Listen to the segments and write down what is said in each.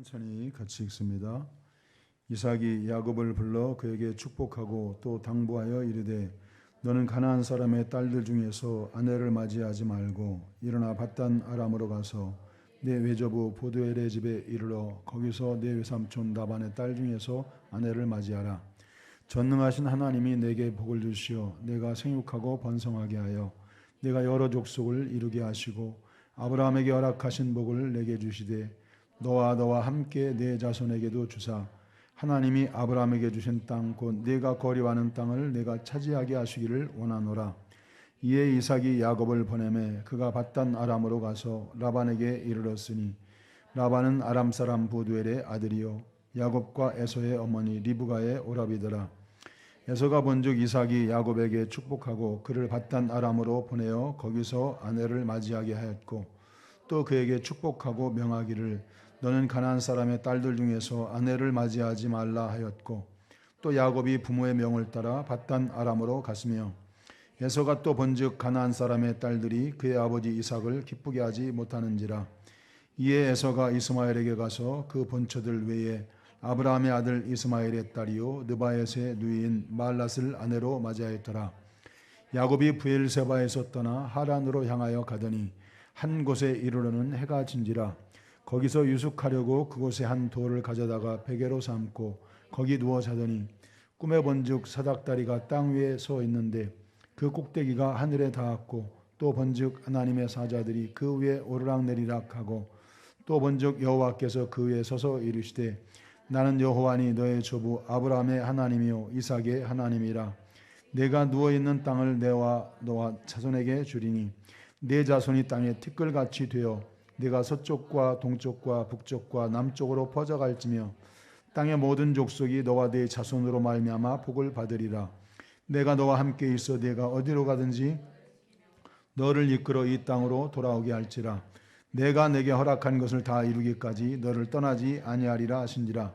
천천히 같이 읽습니다. 이삭이 야곱을 불러 그에게 축복하고 또 당부하여 이르되 너는 가나안 사람의 딸들 중에서 아내를 맞이하지 말고 일어나 밧단 아람으로 가서 내 외조부 보두엘의 집에 이르러 거기서 내 외삼촌 라반의 딸 중에서 아내를 맞이하라. 전능하신 하나님이 내게 복을 주시어 내가 생육하고 번성하게 하여 내가 여러 족속을 이루게 하시고 아브라함에게 허락하신 복을 내게 주시되 너와 함께 내 자손에게도 주사 하나님이 아브라함에게 주신 땅 곧 네가 거류하는 땅을 내가 차지하게 하시기를 원하노라. 이에 이삭이 야곱을 보내매 그가 밧단 아람으로 가서 라반에게 이르렀으니 라반은 아람 사람 부두엘의 아들이요 야곱과 에서의 어머니 리브가의 오라비더라. 에서가 본즉 이삭이 야곱에게 축복하고 그를 밧단 아람으로 보내어 거기서 아내를 맞이하게 하였고 또 그에게 축복하고 명하기를 너는 가나안 사람의 딸들 중에서 아내를 맞이하지 말라 하였고 또 야곱이 부모의 명을 따라 밧단 아람으로 갔으며 에서가 또 본즉 가나안 사람의 딸들이 그의 아버지 이삭을 기쁘게 하지 못하는지라. 이에 에서가 이스마엘에게 가서 그 본처들 외에 아브라함의 아들 이스마엘의 딸이요 느바엣의 누이인 말랏을 아내로 맞이하였더라. 야곱이 브엘세바에서 떠나 하란으로 향하여 가더니 한 곳에 이르러는 해가 진지라. 거기서 유숙하려고 그곳에 한 돌을 가져다가 베개로 삼고 거기 누워 자더니 꿈에 본즉 사닥다리가 땅 위에 서 있는데 그 꼭대기가 하늘에 닿았고 또 본즉 하나님의 사자들이 그 위에 오르락내리락 하고 또 본즉 여호와께서 그 위에 서서 이르시되 나는 여호와니 너의 조부 아브라함의 하나님이요 이삭의 하나님이라. 내가 누워있는 땅을 너와 자손에게 주리니 네 자손이 땅에 티끌같이 되어 네가 서쪽과 동쪽과 북쪽과 남쪽으로 퍼져갈지며 땅의 모든 족속이 너와 네 자손으로 말미암아 복을 받으리라. 내가 너와 함께 있어 네가 어디로 가든지 너를 이끌어 이 땅으로 돌아오게 할지라. 내가 내게 허락한 것을 다 이루기까지 너를 떠나지 아니하리라 하신지라.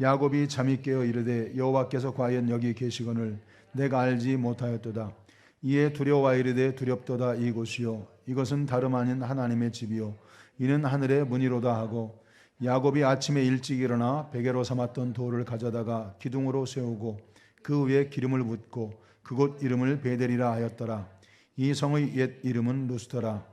야곱이 잠이 깨어 이르되 여호와께서 과연 여기 계시거늘 내가 알지 못하였도다. 이에 두려워 이르되 두렵도다. 이곳이요 이것은 다름 아닌 하나님의 집이요 이는 하늘의 문이로다 하고 야곱이 아침에 일찍 일어나 베개로 삼았던 돌을 가져다가 기둥으로 세우고 그 위에 기름을 붓고 그곳 이름을 베델이라 하였더라. 이 성의 옛 이름은 루스더라.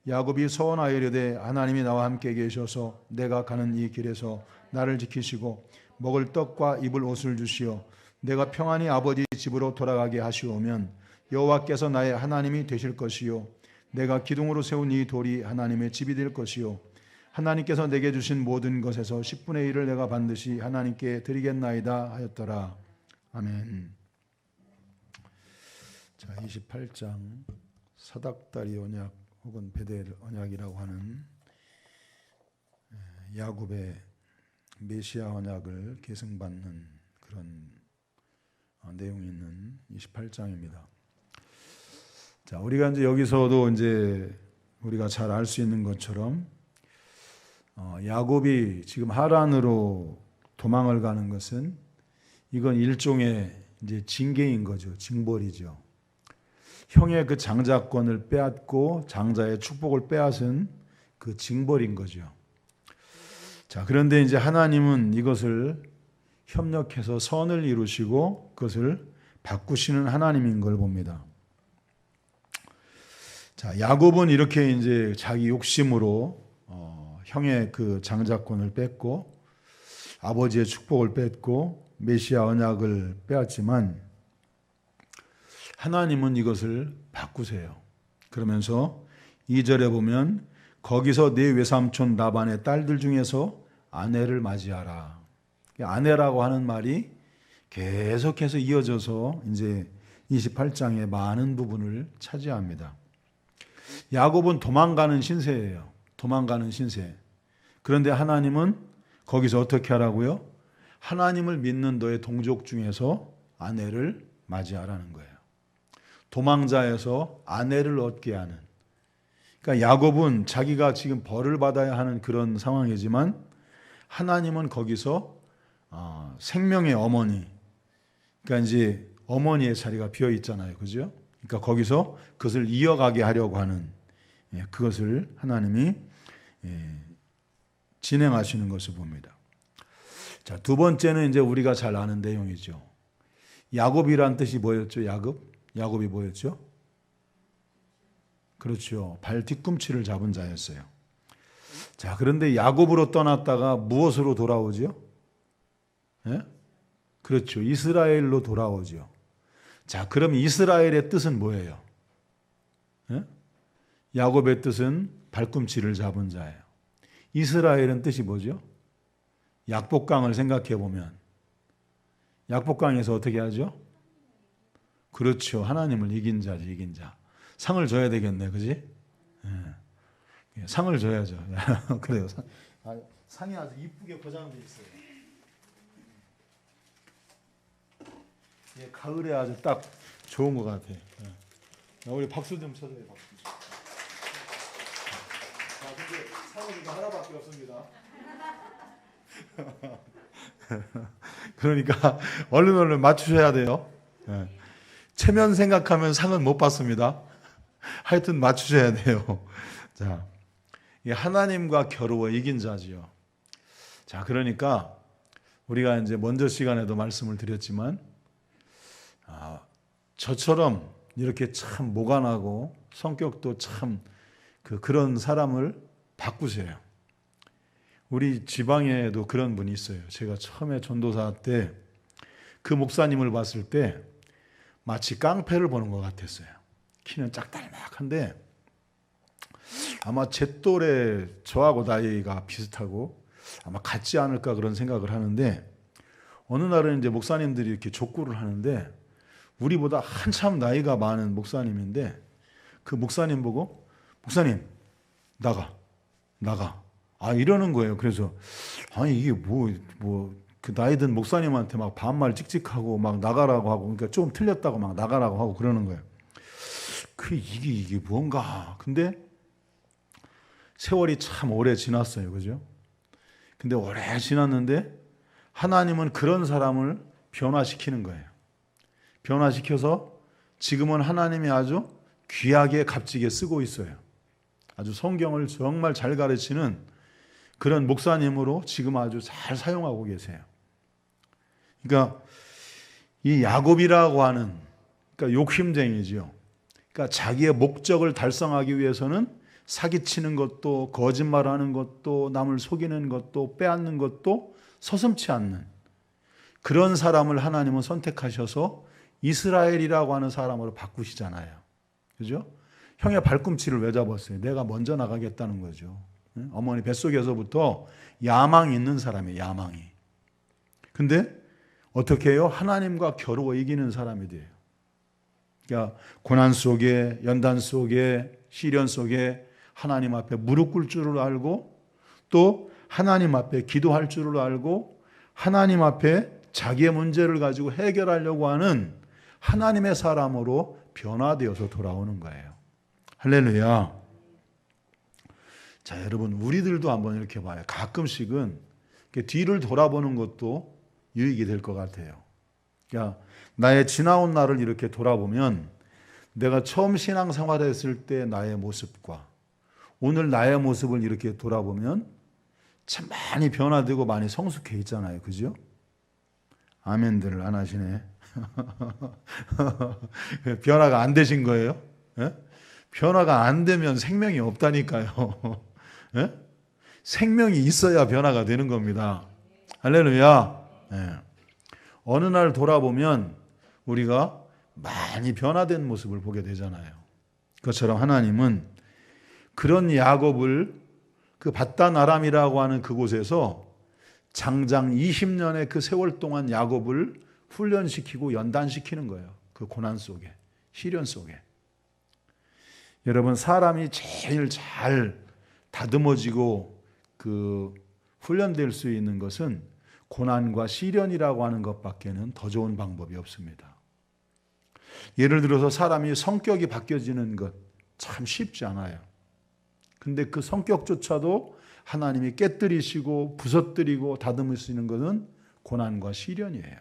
야곱이 소원하여 이르되 하나님이 나와 함께 계셔서 내가 가는 이 길에서 나를 지키시고 먹을 떡과 입을 옷을 주시어 내가 평안히 아버지 집으로 돌아가게 하시오면 여호와께서 나의 하나님이 되실 것이요 내가 기둥으로 세운 이 돌이 하나님의 집이 될 것이요 하나님께서 내게 주신 모든 것에서 10분의 1을 내가 반드시 하나님께 드리겠나이다 하였더라. 아멘. 자, 28장 사닥다리 언약 혹은 베델 언약이라고 하는 야곱의 메시아 언약을 계승받는 그런 내용이 있는 28장입니다. 자, 우리가 이제 여기서도 이제 우리가 잘 알 수 있는 것처럼 야곱이 지금 하란으로 도망을 가는 것은 이건 일종의 이제 징계인 거죠. 징벌이죠. 형의 그 장자권을 빼앗고 장자의 축복을 빼앗은 그 징벌인 거죠. 자, 그런데 이제 하나님은 이것을 협력해서 선을 이루시고 그것을 바꾸시는 하나님인 걸 봅니다. 자, 야곱은 이렇게 이제 자기 욕심으로 형의 그 장자권을 뺐고 아버지의 축복을 뺐고 메시아 언약을 빼앗지만 하나님은 이것을 바꾸세요. 그러면서 2절에 보면 거기서 네 외삼촌 라반의 딸들 중에서 아내를 맞이하라. 아내라고 하는 말이 계속해서 이어져서 이제 28장의 많은 부분을 차지합니다. 야곱은 도망가는 신세예요. 도망가는 신세. 그런데 하나님은 거기서 어떻게 하라고요? 하나님을 믿는 너의 동족 중에서 아내를 맞이하라는 거예요. 도망자에서 아내를 얻게 하는. 그러니까 야곱은 자기가 지금 벌을 받아야 하는 그런 상황이지만 하나님은 거기서 생명의 어머니, 그러니까 이제 어머니의 자리가 비어 있잖아요, 그죠? 그러니까 거기서 그것을 이어가게 하려고 하는 그것을 하나님이 진행하시는 것을 봅니다. 자, 두 번째는 이제 우리가 잘 아는 내용이죠. 야곱이란 뜻이 뭐였죠? 야곱이 뭐였죠? 그렇죠. 발 뒤꿈치를 잡은 자였어요. 자, 그런데 야곱으로 떠났다가 무엇으로 돌아오죠? 예? 그렇죠. 이스라엘로 돌아오죠. 자, 그럼 이스라엘의 뜻은 뭐예요? 예? 야곱의 뜻은 발꿈치를 잡은 자예요. 이스라엘은 뜻이 뭐죠? 약복강을 생각해 보면 약복강에서 어떻게 하죠? 그렇죠. 하나님을 이긴 자지, 이긴 자. 상을 줘야 되겠네, 그지? 예. 상을 줘야죠. 그래요. 상이 아주 이쁘게 포장되어 있어요. 예, 가을에 아주 딱 좋은 것 같아요. 예. 우리 박수 좀 쳐줘요, 박수. 자, 근데 상은 이거 하나밖에 없습니다. 그러니까 얼른 맞추셔야 돼요. 예. 체면 생각하면 상은 못 받습니다. 하여튼 맞추셔야 돼요. 자, 하나님과 겨루어 이긴 자지요. 자, 그러니까 우리가 이제 먼저 시간에도 말씀을 드렸지만, 저처럼 이렇게 참 모간하고 성격도 참 그런 사람을 바꾸세요. 우리 지방에도 그런 분이 있어요. 제가 처음에 전도사 때 그 목사님을 봤을 때 마치 깡패를 보는 것 같았어요. 키는 짝달막한데 아마 제 또래 저하고 나이가 비슷하고 아마 같지 않을까 그런 생각을 하는데, 어느 날은 이제 목사님들이 이렇게 족구를 하는데 우리보다 한참 나이가 많은 목사님인데 그 목사님 보고 목사님 나가 이러는 거예요. 그래서 아니 이게 그 나이 든 목사님한테 막 반말 찍찍하고 막 나가라고 하고, 그러니까 좀 틀렸다고 막 나가라고 하고 그러는 거예요. 이게 뭔가. 근데 세월이 참 오래 지났어요. 그죠? 근데 오래 지났는데 하나님은 그런 사람을 변화시키는 거예요. 변화시켜서 지금은 하나님이 아주 귀하게 값지게 쓰고 있어요. 아주 성경을 정말 잘 가르치는 그런 목사님으로 지금 아주 잘 사용하고 계세요. 그러니까 이 야곱이라고 하는, 그러니까 욕심쟁이지요. 그러니까 자기의 목적을 달성하기 위해서는 사기치는 것도, 거짓말하는 것도, 남을 속이는 것도, 빼앗는 것도 서슴지 않는 그런 사람을 하나님은 선택하셔서 이스라엘이라고 하는 사람으로 바꾸시잖아요. 그죠? 형의 발꿈치를 왜 잡았어요? 내가 먼저 나가겠다는 거죠. 어머니 뱃속에서부터 야망이 있는 사람이에요. 야망이. 근데 어떻게 해요? 하나님과 겨루어 이기는 사람이 돼요. 그러니까 고난 속에, 연단 속에, 시련 속에 하나님 앞에 무릎 꿇을 줄을 알고, 또 하나님 앞에 기도할 줄을 알고, 하나님 앞에 자기의 문제를 가지고 해결하려고 하는 하나님의 사람으로 변화되어서 돌아오는 거예요. 할렐루야. 자, 여러분, 우리들도 한번 이렇게 봐요. 가끔씩은 뒤를 돌아보는 것도 유익이 될 것 같아요. 그러니까 나의 지나온 날을 이렇게 돌아보면 내가 처음 신앙생활 했을 때 나의 모습과 오늘 나의 모습을 이렇게 돌아보면 참 많이 변화되고 많이 성숙해 있잖아요. 그죠? 아멘들을 안 하시네. 변화가 안 되신 거예요? 예? 변화가 안 되면 생명이 없다니까요. 예? 생명이 있어야 변화가 되는 겁니다. 할렐루야. 예. 어느 날 돌아보면 우리가 많이 변화된 모습을 보게 되잖아요. 그것처럼 하나님은 그런 야곱을 그 밧단 아람이라고 하는 그곳에서 장장 20년의 그 세월 동안 야곱을 훈련시키고 연단시키는 거예요. 그 고난 속에, 시련 속에. 여러분, 사람이 제일 잘 다듬어지고 훈련될 수 있는 것은 고난과 시련이라고 하는 것밖에는 더 좋은 방법이 없습니다. 예를 들어서 사람이 성격이 바뀌어지는 것 참 쉽지 않아요. 근데 그 성격조차도 하나님이 깨뜨리시고 부서뜨리고 다듬으시는 것은 고난과 시련이에요.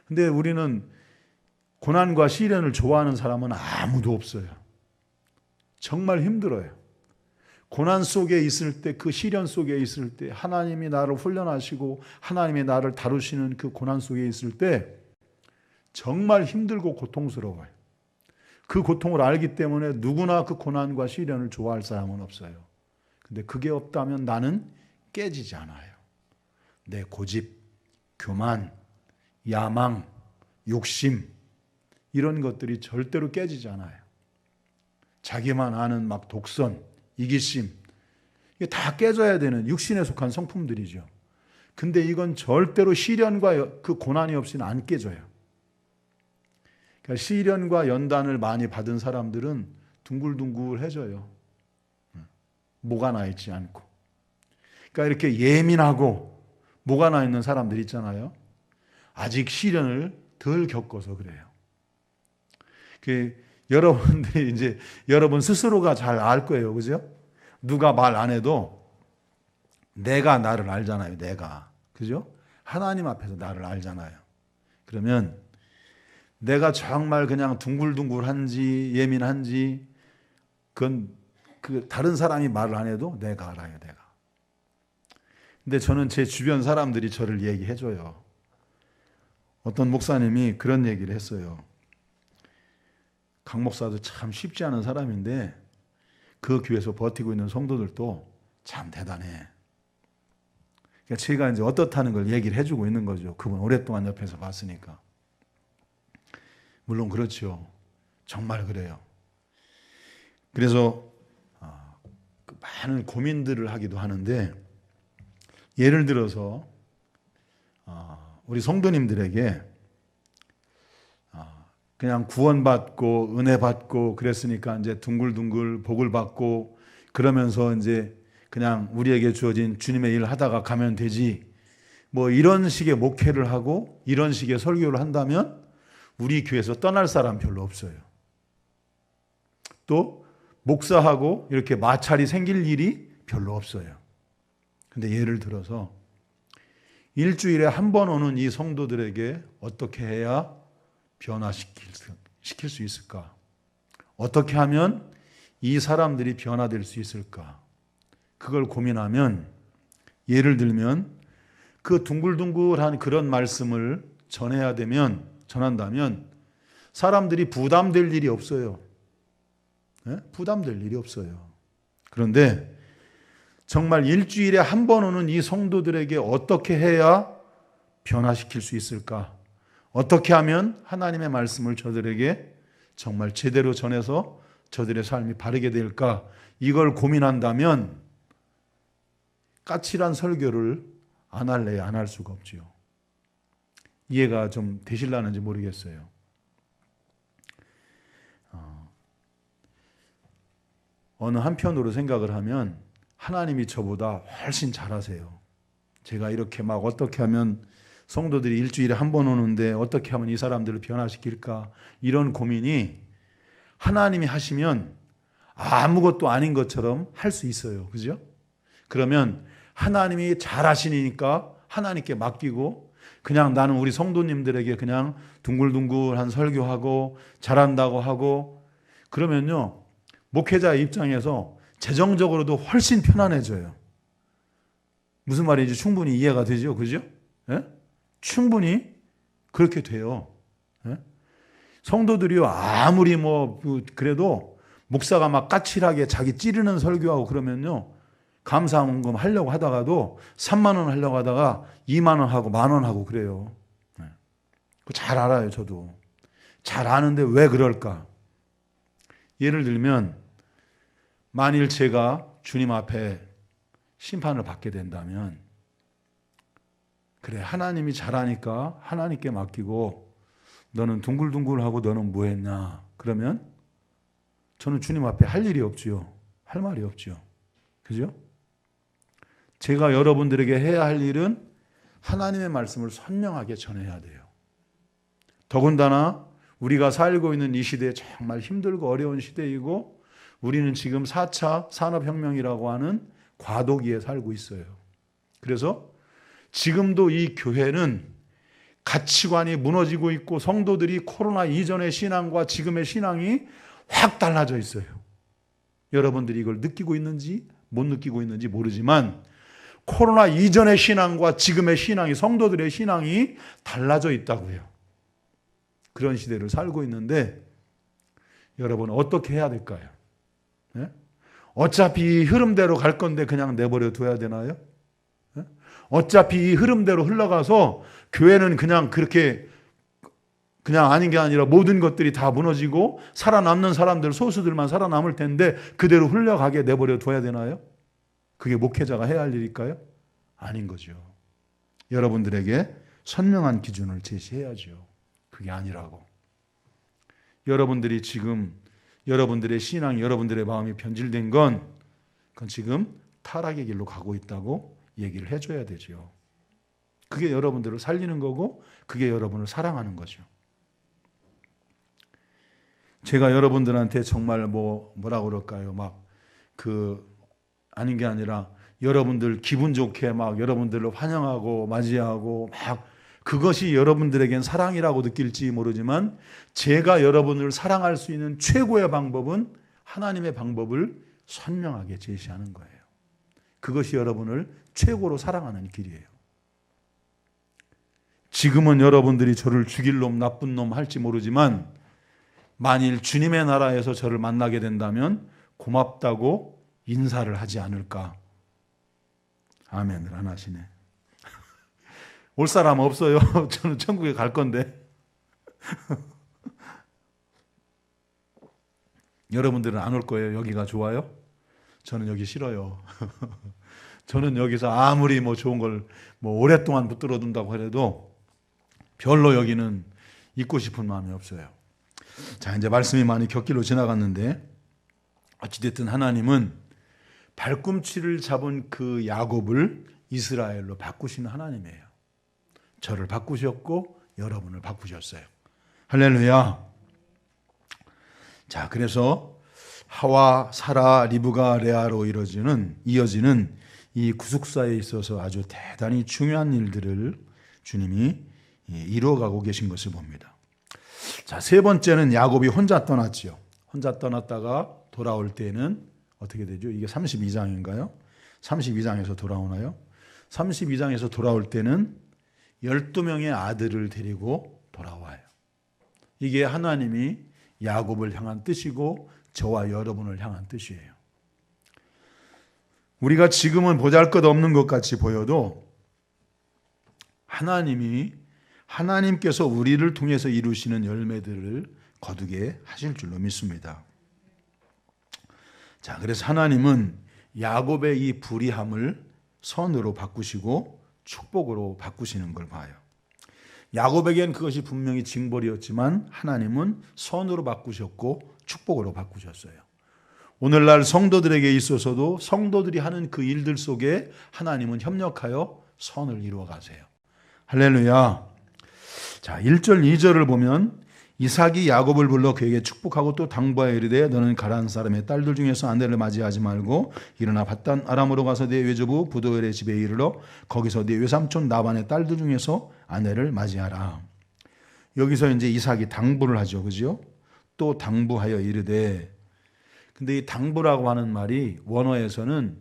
근데 우리는 고난과 시련을 좋아하는 사람은 아무도 없어요. 정말 힘들어요. 고난 속에 있을 때, 그 시련 속에 있을 때, 하나님이 나를 훈련하시고 하나님이 나를 다루시는 그 고난 속에 있을 때 정말 힘들고 고통스러워요. 그 고통을 알기 때문에 누구나 그 고난과 시련을 좋아할 사람은 없어요. 근데 그게 없다면 나는 깨지지 않아요. 내 고집, 교만, 야망, 욕심 이런 것들이 절대로 깨지지 않아요. 자기만 아는 막 독선, 이기심 이게 다 깨져야 되는 육신에 속한 성품들이죠. 근데 이건 절대로 시련과 그 고난이 없이는 안 깨져요. 그러니까 시련과 연단을 많이 받은 사람들은 둥글둥글해져요. 뭐가 나 있지 않고. 그러니까 이렇게 예민하고 뭐가 나 있는 사람들 있잖아요. 아직 시련을 덜 겪어서 그래요. 여러분들이 이제 여러분 스스로가 잘 알 거예요. 그죠? 누가 말 안 해도 내가 나를 알잖아요. 내가. 그죠? 하나님 앞에서 나를 알잖아요. 그러면 내가 정말 그냥 둥글둥글한지 예민한지 그건 다른 사람이 말을 안 해도 내가 알아요. 내가. 근데 저는 제 주변 사람들이 저를 얘기해 줘요. 어떤 목사님이 그런 얘기를 했어요. 강 목사도 참 쉽지 않은 사람인데 그 교회에서 버티고 있는 성도들도 참 대단해. 그러니까 제가 이제 어떻다는 걸 얘기를 해주고 있는 거죠. 그분 오랫동안 옆에서 봤으니까. 물론 그렇죠. 정말 그래요. 그래서 많은 고민들을 하기도 하는데 예를 들어서 우리 성도님들에게 그냥 구원받고 은혜 받고 그랬으니까 이제 둥글둥글 복을 받고 그러면서 이제 그냥 우리에게 주어진 주님의 일을 하다가 가면 되지. 뭐 이런 식의 목회를 하고 이런 식의 설교를 한다면 우리 교회에서 떠날 사람 별로 없어요. 또 목사하고 이렇게 마찰이 생길 일이 별로 없어요. 근데 예를 들어서 일주일에 한 번 오는 이 성도들에게 어떻게 해야 변화시킬 수 있을까? 어떻게 하면 이 사람들이 변화될 수 있을까? 그걸 고민하면 예를 들면 그 둥글둥글한 그런 말씀을 전한다면 사람들이 부담될 일이 없어요. 네? 부담될 일이 없어요. 그런데 정말 일주일에 한 번 오는 이 성도들에게 어떻게 해야 변화시킬 수 있을까? 어떻게 하면 하나님의 말씀을 저들에게 정말 제대로 전해서 저들의 삶이 바르게 될까? 이걸 고민한다면 까칠한 설교를 안 할래야 안 할 수가 없지요. 이해가 좀 되실라는지 모르겠어요. 어느 한편으로 생각을 하면 하나님이 저보다 훨씬 잘하세요. 제가 이렇게 막 어떻게 하면 성도들이 일주일에 한 번 오는데 어떻게 하면 이 사람들을 변화시킬까? 이런 고민이 하나님이 하시면 아무것도 아닌 것처럼 할 수 있어요. 그죠? 그러면 하나님이 잘하시니까 하나님께 맡기고 그냥 나는 우리 성도님들에게 그냥 둥글둥글한 설교하고 잘한다고 하고 그러면요. 목회자의 입장에서 재정적으로도 훨씬 편안해져요. 무슨 말인지 충분히 이해가 되죠? 그죠? 예? 충분히 그렇게 돼요. 예? 성도들이요, 아무리 그래도 목사가 막 까칠하게 자기 찌르는 설교하고 그러면요, 감사원금 하려고 하다가도 3만 원 하려고 하다가 2만 원 하고 1만 원 하고 그래요. 예. 잘 알아요, 저도. 잘 아는데 왜 그럴까? 예를 들면, 만일 제가 주님 앞에 심판을 받게 된다면, 그래, 하나님이 잘하니까 하나님께 맡기고 너는 둥글둥글하고 너는 뭐 했냐? 그러면 저는 주님 앞에 할 일이 없지요. 할 말이 없지요. 그죠? 제가 여러분들에게 해야 할 일은 하나님의 말씀을 선명하게 전해야 돼요. 더군다나 우리가 살고 있는 이 시대에 정말 힘들고 어려운 시대이고 우리는 지금 4차 산업혁명이라고 하는 과도기에 살고 있어요. 그래서 지금도 이 교회는 가치관이 무너지고 있고 성도들이 코로나 이전의 신앙과 지금의 신앙이 확 달라져 있어요. 여러분들이 이걸 느끼고 있는지 못 느끼고 있는지 모르지만 코로나 이전의 신앙과 지금의 신앙이, 성도들의 신앙이 달라져 있다고요. 그런 시대를 살고 있는데 여러분 어떻게 해야 될까요? 네? 어차피 이 흐름대로 갈 건데 그냥 내버려 둬야 되나요? 네? 어차피 이 흐름대로 흘러가서 교회는 그냥 그렇게 그냥 아닌 게 아니라 모든 것들이 다 무너지고 살아남는 사람들, 소수들만 살아남을 텐데 그대로 흘러가게 내버려 둬야 되나요? 그게 목회자가 해야 할 일일까요? 아닌 거죠. 여러분들에게 선명한 기준을 제시해야죠. 그게 아니라고. 여러분들이 지금 여러분들의 신앙, 여러분들의 마음이 변질된 그건 지금 타락의 길로 가고 있다고 얘기를 해줘야 되죠. 그게 여러분들을 살리는 거고 그게 여러분을 사랑하는 거죠. 제가 여러분들한테 정말 뭐라고 그럴까요? 아닌 게 아니라 여러분들 기분 좋게 여러분들을 환영하고 맞이하고 그것이 여러분들에겐 사랑이라고 느낄지 모르지만 제가 여러분을 사랑할 수 있는 최고의 방법은 하나님의 방법을 선명하게 제시하는 거예요. 그것이 여러분을 최고로 사랑하는 길이에요. 지금은 여러분들이 저를 죽일 놈, 나쁜 놈 할지 모르지만 만일 주님의 나라에서 저를 만나게 된다면 고맙다고 인사를 하지 않을까. 아멘을 안 하시네. 올 사람 없어요. 저는 천국에 갈 건데. 여러분들은 안 올 거예요. 여기가 좋아요? 저는 여기 싫어요. 저는 여기서 아무리 좋은 걸 오랫동안 붙들어 둔다고 해도 별로 여기는 있고 싶은 마음이 없어요. 자, 이제 말씀이 많이 곁길로 지나갔는데 어찌됐든 하나님은 발꿈치를 잡은 그 야곱을 이스라엘로 바꾸시는 하나님이에요. 저를 바꾸셨고 여러분을 바꾸셨어요. 할렐루야. 자, 그래서 하와, 사라, 리브가, 레아로 이어지는 이 구속사에 있어서 아주 대단히 중요한 일들을 주님이 이루어가고 계신 것을 봅니다. 자, 세 번째는 야곱이 혼자 떠났지요. 혼자 떠났다가 돌아올 때는 어떻게 되죠? 이게 32장인가요? 32장에서 돌아오나요? 32장에서 돌아올 때는 12명의 아들을 데리고 돌아와요. 이게 하나님이 야곱을 향한 뜻이고 저와 여러분을 향한 뜻이에요. 우리가 지금은 보잘것없는 것 같이 보여도 하나님께서 우리를 통해서 이루시는 열매들을 거두게 하실 줄로 믿습니다. 자, 그래서 하나님은 야곱의 이 불의함을 선으로 바꾸시고 축복으로 바꾸시는 걸 봐요. 야곱에겐 그것이 분명히 징벌이었지만 하나님은 선으로 바꾸셨고 축복으로 바꾸셨어요. 오늘날 성도들에게 있어서도 성도들이 하는 그 일들 속에 하나님은 협력하여 선을 이루어 가세요. 할렐루야. 자, 1절 2절을 보면 이삭이 야곱을 불러 그에게 축복하고 또 당부하여 이르되 너는 가라한 사람의 딸들 중에서 아내를 맞이하지 말고 일어나 밧단 아람으로 가서 네 외조부 부도엘의 집에 이르러 거기서 네 외삼촌 라반의 딸들 중에서 아내를 맞이하라. 여기서 이제 이삭이 당부를 하죠. 그죠? 또 당부하여 이르되, 근데 이 당부라고 하는 말이 원어에서는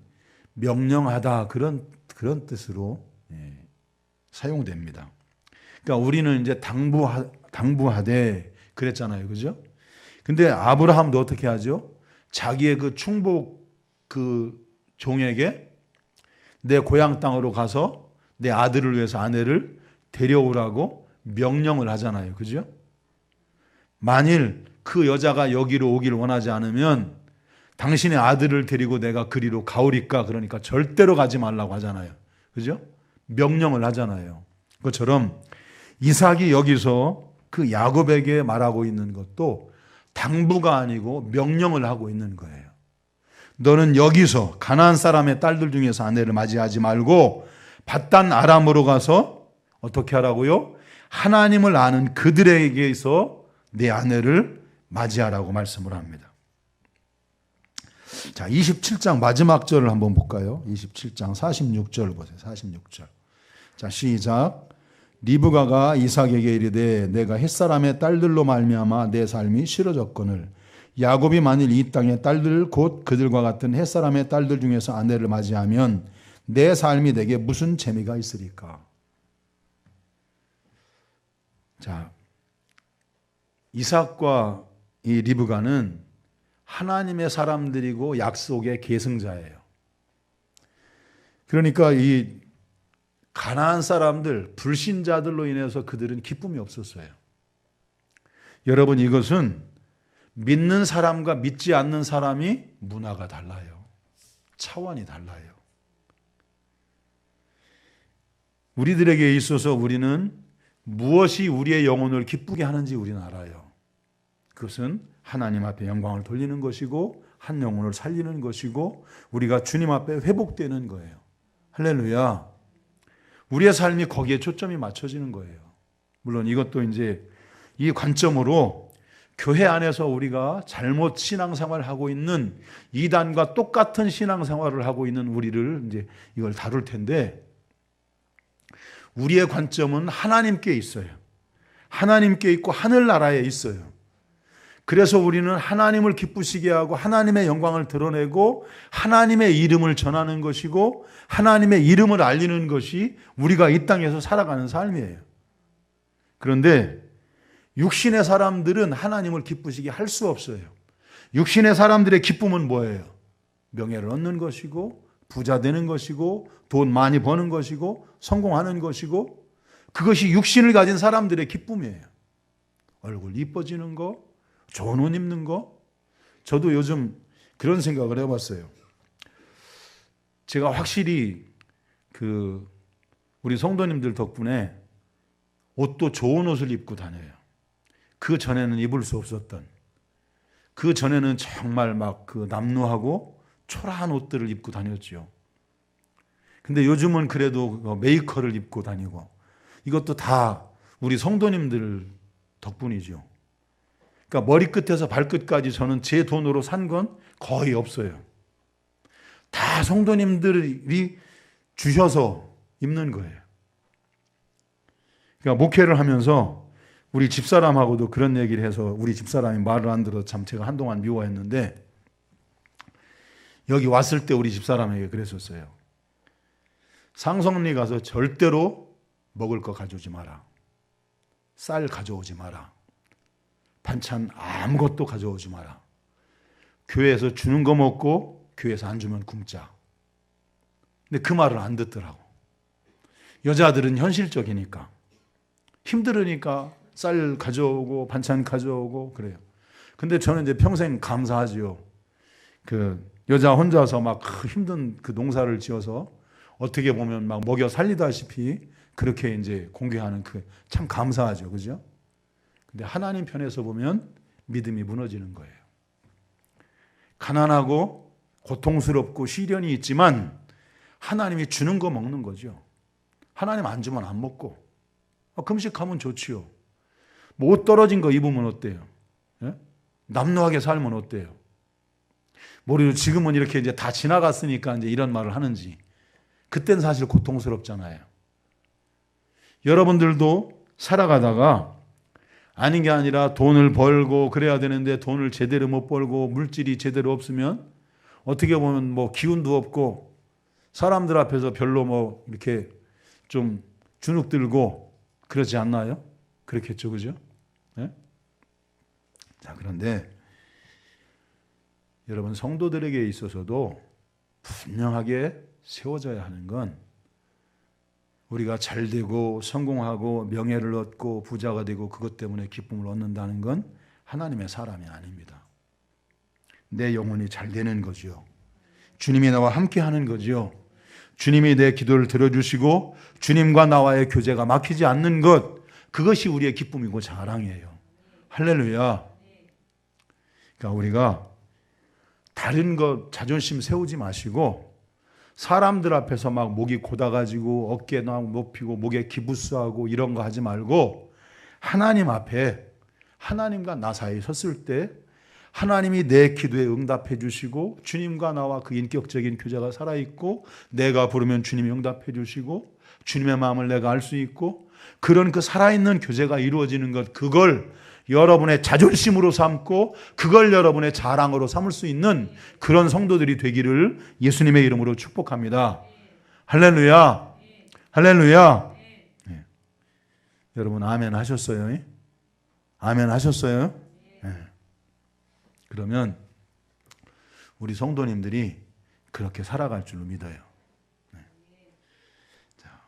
명령하다 그런 뜻으로 사용됩니다. 그러니까 우리는 이제 당부하되 그랬잖아요. 그죠? 근데 아브라함도 어떻게 하죠? 자기의 그 충복 그 종에게 내 고향 땅으로 가서 내 아들을 위해서 아내를 데려오라고 명령을 하잖아요. 그죠? 만일 그 여자가 여기로 오길 원하지 않으면 당신의 아들을 데리고 내가 그리로 가오리까, 그러니까 절대로 가지 말라고 하잖아요. 그죠? 명령을 하잖아요. 그것처럼 이삭이 여기서 그 야곱에게 말하고 있는 것도 당부가 아니고 명령을 하고 있는 거예요. 너는 여기서 가나안 사람의 딸들 중에서 아내를 맞이하지 말고 밧단 아람으로 가서 어떻게 하라고요? 하나님을 아는 그들에게서 내 아내를 맞이하라고 말씀을 합니다. 자, 27장 마지막 절을 한번 볼까요? 27장 46절 보세요. 46절. 자, 시작. 리브가가 이삭에게 이르되 내가 햇사람의 딸들로 말미암아 내 삶이 싫어졌거늘 야곱이 만일 이 땅의 딸들 곧 그들과 같은 햇사람의 딸들 중에서 아내를 맞이하면 내 삶이 내게 무슨 재미가 있으리까? 자, 이삭과 이 리브가는 하나님의 사람들이고 약속의 계승자예요. 그러니까 이 가나안 사람들, 불신자들로 인해서 그들은 기쁨이 없었어요. 여러분, 이것은 믿는 사람과 믿지 않는 사람이 문화가 달라요. 차원이 달라요. 우리들에게 있어서 우리는 무엇이 우리의 영혼을 기쁘게 하는지 우리는 알아요. 그것은 하나님 앞에 영광을 돌리는 것이고 한 영혼을 살리는 것이고 우리가 주님 앞에 회복되는 거예요. 할렐루야. 우리의 삶이 거기에 초점이 맞춰지는 거예요. 물론 이것도 이제 이 관점으로 교회 안에서 우리가 잘못 신앙생활을 하고 있는 이단과 똑같은 신앙생활을 하고 있는 우리를 이제 이걸 다룰 텐데, 우리의 관점은 하나님께 있어요. 하나님께 있고 하늘나라에 있어요. 그래서 우리는 하나님을 기쁘시게 하고 하나님의 영광을 드러내고 하나님의 이름을 전하는 것이고 하나님의 이름을 알리는 것이 우리가 이 땅에서 살아가는 삶이에요. 그런데 육신의 사람들은 하나님을 기쁘시게 할 수 없어요. 육신의 사람들의 기쁨은 뭐예요? 명예를 얻는 것이고 부자 되는 것이고 돈 많이 버는 것이고 성공하는 것이고, 그것이 육신을 가진 사람들의 기쁨이에요. 얼굴 이뻐지는 거, 좋은 옷 입는 거. 저도 요즘 그런 생각을 해봤어요. 제가 확실히 우리 성도님들 덕분에 옷도 좋은 옷을 입고 다녀요. 그 전에는 입을 수 없었던, 그 전에는 정말 막 남루하고 초라한 옷들을 입고 다녔죠. 근데 요즘은 그래도 메이커를 입고 다니고, 이것도 다 우리 성도님들 덕분이죠. 그러니까 머리끝에서 발끝까지 저는 제 돈으로 산 건 거의 없어요. 다 성도님들이 주셔서 입는 거예요. 그러니까 목회를 하면서 우리 집사람하고도 그런 얘기를 해서, 우리 집사람이 말을 안 들어서 참 제가 한동안 미워했는데, 여기 왔을 때 우리 집사람에게 그랬었어요. 상성리 가서 절대로 먹을 거 가져오지 마라. 쌀 가져오지 마라. 반찬 아무것도 가져오지 마라. 교회에서 주는 거 먹고 교회에서 안 주면 굶자. 근데 그 말을 안 듣더라고. 여자들은 현실적이니까, 힘들으니까 쌀 가져오고 반찬 가져오고 그래요. 근데 저는 이제 평생 감사하지요. 여자 혼자서 막 힘든 농사를 지어서 어떻게 보면 막 먹여 살리다시피 그렇게 이제 공개하는 참 감사하죠. 그죠? 근데 하나님 편에서 보면 믿음이 무너지는 거예요. 가난하고 고통스럽고 시련이 있지만 하나님이 주는 거 먹는 거죠. 하나님 안 주면 안 먹고. 금식하면 좋지요. 뭐 옷 떨어진 거 입으면 어때요? 예? 남루하게 살면 어때요? 모르죠. 지금은 이렇게 이제 다 지나갔으니까 이제 이런 말을 하는지. 그때는 사실 고통스럽잖아요. 여러분들도 살아가다가 아닌 게 아니라 돈을 벌고 그래야 되는데 돈을 제대로 못 벌고 물질이 제대로 없으면 어떻게 보면 뭐 기운도 없고 사람들 앞에서 별로 이렇게 좀 주눅 들고 그러지 않나요? 그렇겠죠, 그죠? 네? 자, 그런데 여러분, 성도들에게 있어서도 분명하게 세워져야 하는 건, 우리가 잘 되고 성공하고 명예를 얻고 부자가 되고 그것 때문에 기쁨을 얻는다는 건 하나님의 사람이 아닙니다. 내 영혼이 잘 되는 거죠. 주님이 나와 함께 하는 거죠. 주님이 내 기도를 들어주시고 주님과 나와의 교제가 막히지 않는 것, 그것이 우리의 기쁨이고 자랑이에요. 할렐루야. 그러니까 우리가 다른 것 자존심 세우지 마시고 사람들 앞에서 막 목이 고다가지고 어깨 높이고 목에 기부스하고 이런 거 하지 말고, 하나님 앞에 하나님과 나 사이에 섰을 때 하나님이 내 기도에 응답해 주시고 주님과 나와 그 인격적인 교제가 살아있고 내가 부르면 주님이 응답해 주시고 주님의 마음을 내가 알 수 있고 그런 그 살아있는 교제가 이루어지는 것, 그걸 여러분의 자존심으로 삼고 그걸 여러분의 자랑으로 삼을 수 있는 그런 성도들이 되기를 예수님의 이름으로 축복합니다. 할렐루야. 할렐루야. 네. 여러분 아멘 하셨어요? 아멘 하셨어요? 네. 그러면 우리 성도님들이 그렇게 살아갈 줄로 믿어요. 네. 자,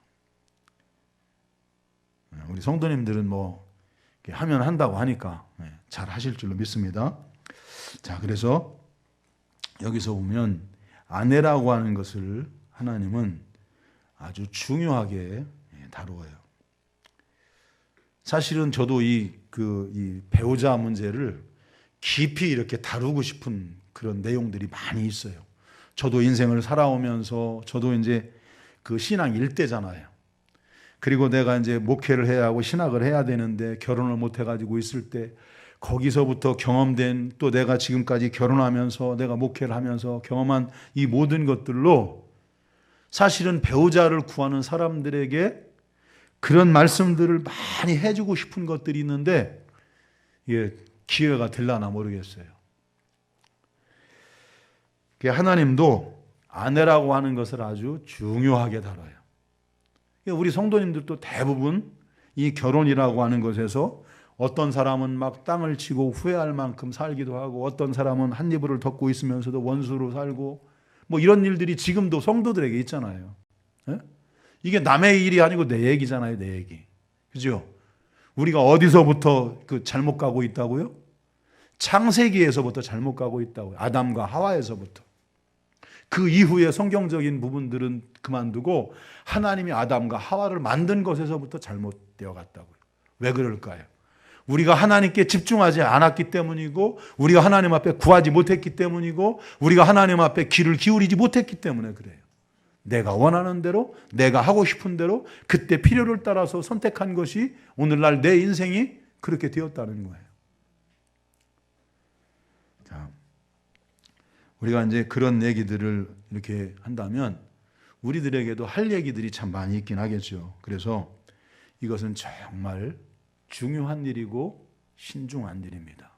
우리 성도님들은 뭐 하면 한다고 하니까 잘 하실 줄로 믿습니다. 자, 그래서 여기서 보면 아내라고 하는 것을 하나님은 아주 중요하게 다루어요. 사실은 저도 이 배우자 문제를 깊이 이렇게 다루고 싶은 그런 내용들이 많이 있어요. 저도 인생을 살아오면서 저도 이제 그 신앙 일대잖아요. 그리고 내가 이제 목회를 해야 하고 신학을 해야 되는데 결혼을 못 해가지고 있을 때 거기서부터 경험된 또 내가 지금까지 결혼하면서 내가 목회를 하면서 경험한 이 모든 것들로 사실은 배우자를 구하는 사람들에게 그런 말씀들을 많이 해주고 싶은 것들이 있는데 이게 기회가 될라나 모르겠어요. 하나님도 아내라고 하는 것을 아주 중요하게 다뤄요. 우리 성도님들도 대부분 이 결혼이라고 하는 것에서 어떤 사람은 막 땅을 치고 후회할 만큼 살기도 하고 어떤 사람은 한 이불을 덮고 있으면서도 원수로 살고 뭐 이런 일들이 지금도 성도들에게 있잖아요. 예? 이게 남의 일이 아니고 내 얘기잖아요. 내 얘기. 그죠? 우리가 어디서부터 잘못 가고 있다고요? 창세기에서부터 잘못 가고 있다고요. 아담과 하와에서부터. 그 이후에 성경적인 부분들은 그만두고 하나님이 아담과 하와를 만든 것에서부터 잘못되어 갔다고요. 왜 그럴까요? 우리가 하나님께 집중하지 않았기 때문이고 우리가 하나님 앞에 구하지 못했기 때문이고 우리가 하나님 앞에 귀를 기울이지 못했기 때문에 그래요. 내가 원하는 대로 내가 하고 싶은 대로 그때 필요를 따라서 선택한 것이 오늘날 내 인생이 그렇게 되었다는 거예요. 자, 우리가 이제 그런 얘기들을 이렇게 한다면 우리들에게도 할 얘기들이 참 많이 있긴 하겠죠. 그래서 이것은 정말 중요한 일이고 신중한 일입니다.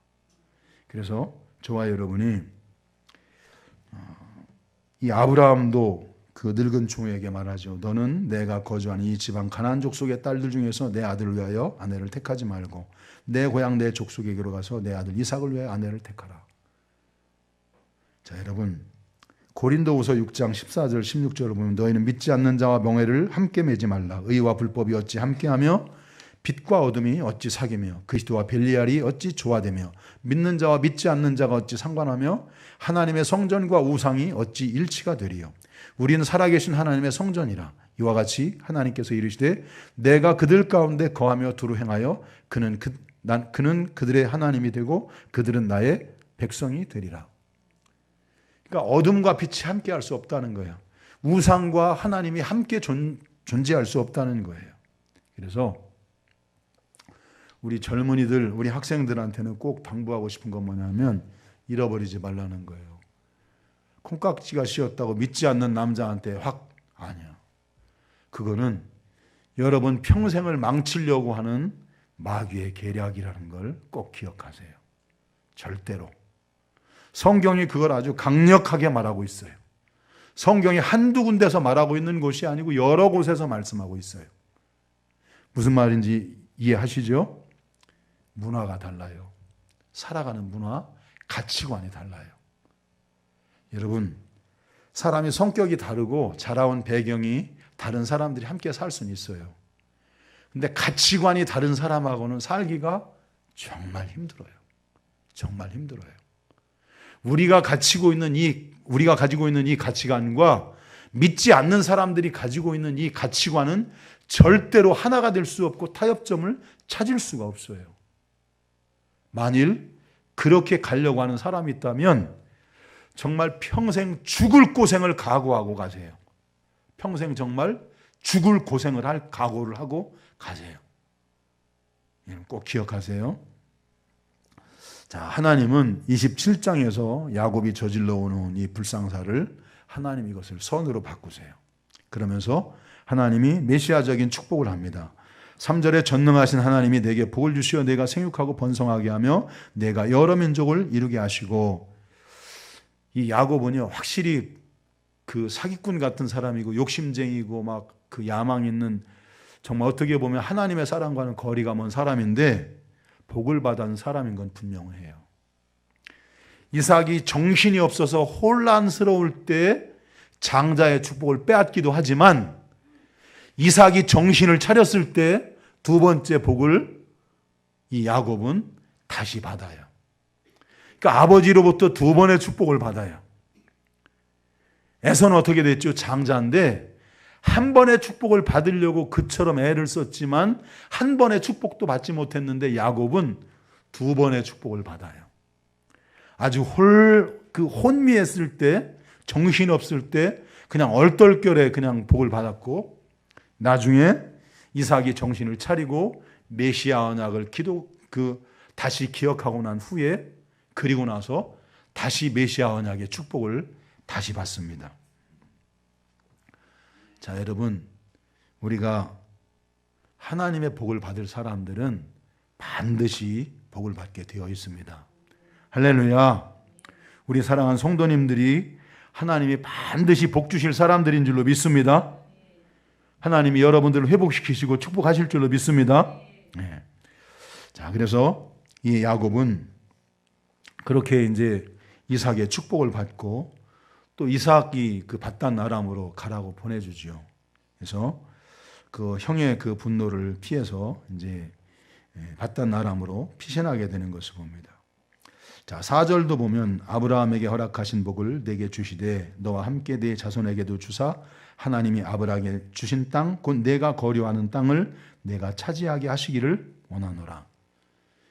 그래서 저와 여러분이 이 아브라함도 그 늙은 총에게 말하죠. 너는 내가 거주하는 이 지방 가나안 족속의 딸들 중에서 내 아들을 위하여 아내를 택하지 말고 내 고향 내 족속에게로 가서 내 아들 이삭을 위하여 아내를 택하라. 자, 여러분 고린도후서 6장 14절 16절을 보면 너희는 믿지 않는 자와 명예를 함께 매지 말라. 의와 불법이 어찌 함께하며 빛과 어둠이 어찌 사귀며 그리스도와 벨리알이 어찌 조화되며 믿는 자와 믿지 않는 자가 어찌 상관하며 하나님의 성전과 우상이 어찌 일치가 되리요. 우리는 살아계신 하나님의 성전이라. 이와 같이 하나님께서 이르시되 내가 그들 가운데 거하며 두루 행하여 그는 그들의 하나님이 되고 그들은 나의 백성이 되리라. 그러니까 어둠과 빛이 함께 할 수 없다는 거예요. 우상과 하나님이 함께 존재할 수 없다는 거예요. 그래서 우리 젊은이들, 우리 학생들한테는 꼭 당부하고 싶은 건 뭐냐면 잃어버리지 말라는 거예요. 콩깍지가 씌었다고 믿지 않는 남자한테 아니야. 그거는 여러분 평생을 망치려고 하는 마귀의 계략이라는 걸 꼭 기억하세요. 절대로. 성경이 그걸 아주 강력하게 말하고 있어요. 성경이 한두 군데서 말하고 있는 곳이 아니고 여러 곳에서 말씀하고 있어요. 무슨 말인지 이해하시죠? 문화가 달라요. 살아가는 문화, 가치관이 달라요. 여러분, 사람이 성격이 다르고 자라온 배경이 다른 사람들이 함께 살 수는 있어요. 근데 가치관이 다른 사람하고는 살기가 정말 힘들어요. 정말 힘들어요. 우리가 가지고 있는 이 가치관과 믿지 않는 사람들이 가지고 있는 이 가치관은 절대로 하나가 될 수 없고 타협점을 찾을 수가 없어요. 만일 그렇게 가려고 하는 사람이 있다면 정말 평생 죽을 고생을 각오하고 가세요. 평생 정말 죽을 고생을 할 각오를 하고 가세요. 꼭 기억하세요. 자, 하나님은 27장에서 야곱이 저질러 오는 이 불상사를 하나님 이것을 선으로 바꾸세요. 그러면서 하나님이 메시아적인 축복을 합니다. 3절에 전능하신 하나님이 내게 복을 주시어 내가 생육하고 번성하게 하며 내가 여러 민족을 이루게 하시고, 이 야곱은요 확실히 그 사기꾼 같은 사람이고 욕심쟁이고 막 그 야망 있는, 정말 어떻게 보면 하나님의 사랑과는 거리가 먼 사람인데 복을 받은 사람인 건 분명해요. 이삭이 정신이 없어서 혼란스러울 때 장자의 축복을 빼앗기도 하지만, 이삭이 정신을 차렸을 때 두 번째 복을 이 야곱은 다시 받아요. 그러니까 아버지로부터 두 번의 축복을 받아요. 에서는 어떻게 됐죠? 장자인데 한 번의 축복을 받으려고 그처럼 애를 썼지만 한 번의 축복도 받지 못했는데, 야곱은 두 번의 축복을 받아요. 아주 혼미했을 때, 정신없을 때 그냥 얼떨결에 그냥 복을 받았고, 나중에 이삭이 정신을 차리고 메시아 언약을 다시 기억하고 난 후에, 그리고 나서 다시 메시아 언약의 축복을 다시 받습니다. 자, 여러분, 우리가 하나님의 복을 받을 사람들은 반드시 복을 받게 되어 있습니다. 할렐루야. 우리 사랑하는 성도님들이 하나님이 반드시 복 주실 사람들인 줄로 믿습니다. 하나님이 여러분들을 회복시키시고 축복하실 줄로 믿습니다. 네. 자, 그래서 이 야곱은 그렇게 이제 이삭의 축복을 받고, 또 이삭이 그 밧단 아람으로 가라고 보내주죠. 그래서 그 형의 그 분노를 피해서 이제 밧단 아람으로 피신하게 되는 것을 봅니다. 자, 4절도 보면 아브라함에게 허락하신 복을 내게 주시되 너와 함께 네 자손에게도 주사 하나님이 아브라함에게 주신 땅 곧 내가 거류하는 땅을 내가 차지하게 하시기를 원하노라.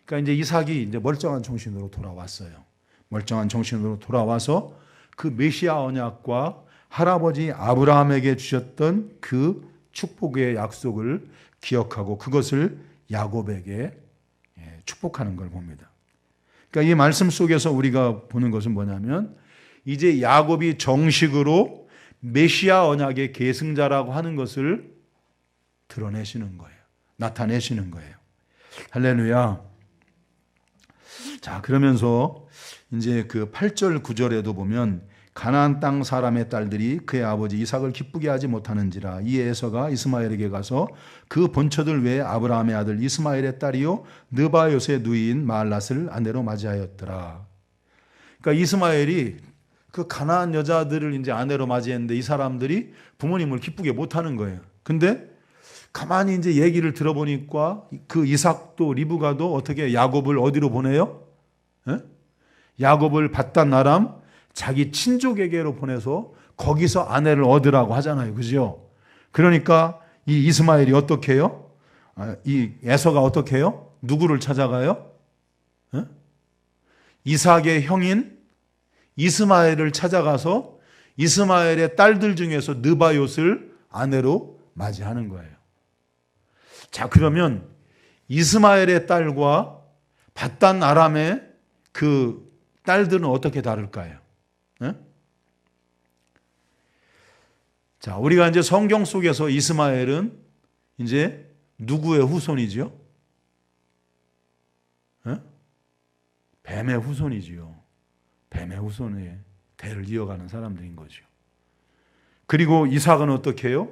그러니까 이제 이삭이 이제 멀쩡한 정신으로 돌아왔어요. 멀쩡한 정신으로 돌아와서 그 메시아 언약과 할아버지 아브라함에게 주셨던 그 축복의 약속을 기억하고 그것을 야곱에게 축복하는 걸 봅니다. 그러니까 이 말씀 속에서 우리가 보는 것은 뭐냐면, 이제 야곱이 정식으로 메시아 언약의 계승자라고 하는 것을 드러내시는 거예요. 나타내시는 거예요. 할렐루야. 자, 그러면서 이제 그 8절 9절에도 보면 가나안 땅 사람의 딸들이 그의 아버지 이삭을 기쁘게 하지 못하는지라 이에 에서가 이스마엘에게 가서 그 본처들 외에 아브라함의 아들 이스마엘의 딸이요 느바요스의 누이인 마할랏을 아내로 맞이하였더라. 그러니까 이스마엘이 그 가나안 여자들을 이제 아내로 맞이했는데 이 사람들이 부모님을 기쁘게 못하는 거예요. 근데 가만히 이제 얘기를 들어보니까 그 이삭도 리브가도 어떻게 야곱을 어디로 보내요? 에? 야곱을 밧단 아람 자기 친족에게로 보내서 거기서 아내를 얻으라고 하잖아요. 그죠? 그러니까 이 이스마엘이 어떻게 해요? 이 에서가 어떻게 해요? 누구를 찾아가요? 에? 이삭의 형인 이스마엘을 찾아가서 이스마엘의 딸들 중에서 느바요스를 아내로 맞이하는 거예요. 자, 그러면 이스마엘의 딸과 밧단 아람의 그 딸들은 어떻게 다를까요? 네? 자, 우리가 이제 성경 속에서 이스마엘은 이제 누구의 후손이지요? 네? 뱀의 후손이지요. 뱀의 후손의 대를 이어가는 사람들인 거죠. 그리고 이삭은 어떻게 해요?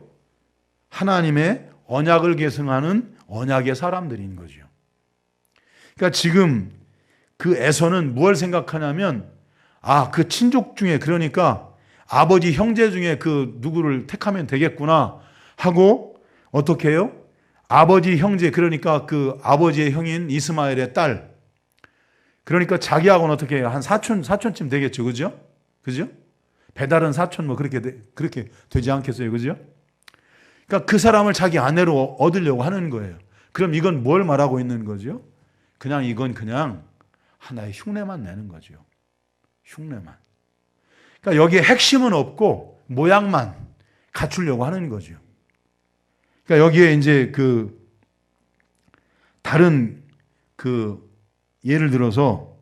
하나님의 언약을 계승하는 언약의 사람들인 거죠. 그러니까 지금 그 에서는 무엇을 생각하냐면, 그 친족 중에, 그러니까 아버지 형제 중에 그 누구를 택하면 되겠구나 하고 어떻게 해요? 아버지 형제, 그러니까 그 아버지의 형인 이스마엘의 딸, 그러니까 자기하고는 어떻게 해요? 한 사촌쯤 되겠죠. 그죠? 그죠? 배다른 사촌 뭐 그렇게 되지 않겠어요. 그죠? 그러니까 그 사람을 자기 아내로 얻으려고 하는 거예요. 그럼 이건 뭘 말하고 있는 거죠? 이건 하나의 흉내만 내는 거죠. 흉내만. 그러니까 여기에 핵심은 없고 모양만 갖추려고 하는 거죠. 그러니까 여기에 이제 다른 예를 들어서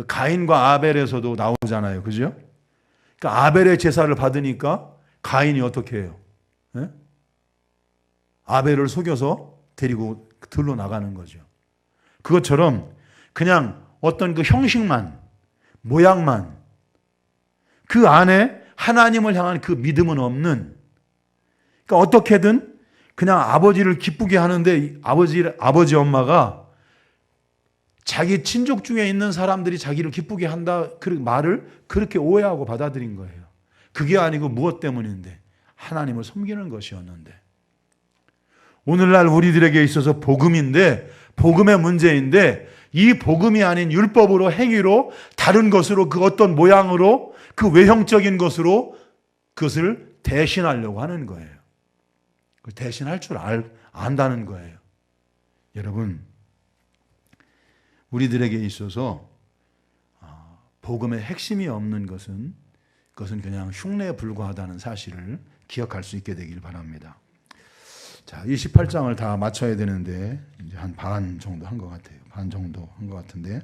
가인과 아벨에서도 나오잖아요. 그죠? 그러니까 아벨의 제사를 받으니까 가인이 어떻게 해요? 예? 아벨을 속여서 데리고 들로 나가는 거죠. 그것처럼 그냥 어떤 그 형식만, 모양만, 그 안에 하나님을 향한 그 믿음은 없는, 그러니까 어떻게든 그냥 아버지를 기쁘게 하는데 아버지 엄마가 자기 친족 중에 있는 사람들이 자기를 기쁘게 한다 그 말을 그렇게 오해하고 받아들인 거예요. 그게 아니고 무엇 때문인데? 하나님을 섬기는 것이었는데. 오늘날 우리들에게 있어서 복음인데, 복음의 문제인데, 이 복음이 아닌 율법으로, 행위로, 다른 것으로, 그 어떤 모양으로, 그 외형적인 것으로 그것을 대신하려고 하는 거예요. 대신할 줄 안다는 거예요. 여러분, 우리들에게 있어서 복음의 핵심이 없는 것은 그것은 그냥 흉내에 불과하다는 사실을 기억할 수 있게 되길 바랍니다. 자, 28장을 다 마쳐야 되는데 이제 한 반 정도 한 것 같아요. 반 정도 한 것 같은데,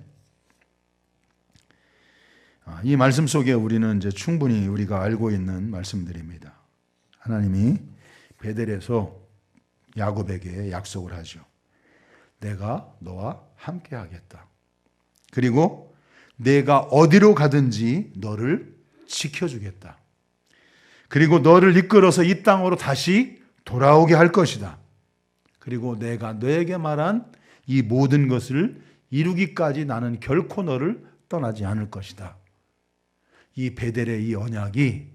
이 말씀 속에 우리는 이제 충분히 우리가 알고 있는 말씀들입니다. 하나님이 베델에서 야곱에게 약속을 하죠. 내가 너와 함께 하겠다. 그리고 내가 어디로 가든지 너를 지켜주겠다. 그리고 너를 이끌어서 이 땅으로 다시 돌아오게 할 것이다. 그리고 내가 너에게 말한 이 모든 것을 이루기까지 나는 결코 너를 떠나지 않을 것이다. 이 베델의 이 언약이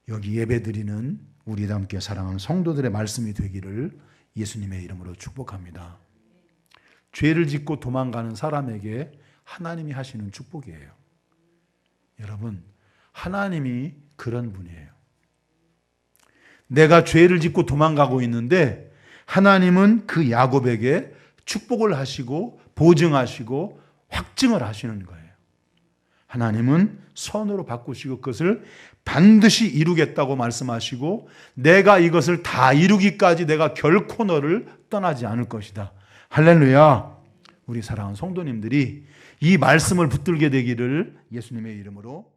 여기 예배드리는 우리 함께 사랑하는 성도들의 말씀이 되기를 예수님의 이름으로 축복합니다. 죄를 짓고 도망가는 사람에게 하나님이 하시는 축복이에요. 여러분, 하나님이 그런 분이에요. 내가 죄를 짓고 도망가고 있는데 하나님은 그 야곱에게 축복을 하시고 보증하시고 확증을 하시는 거예요. 하나님은 선으로 바꾸시고 그것을 반드시 이루겠다고 말씀하시고 내가 이것을 다 이루기까지 내가 결코 너를 떠나지 않을 것이다. 할렐루야. 우리 사랑하는 성도님들이 이 말씀을 붙들게 되기를 예수님의 이름으로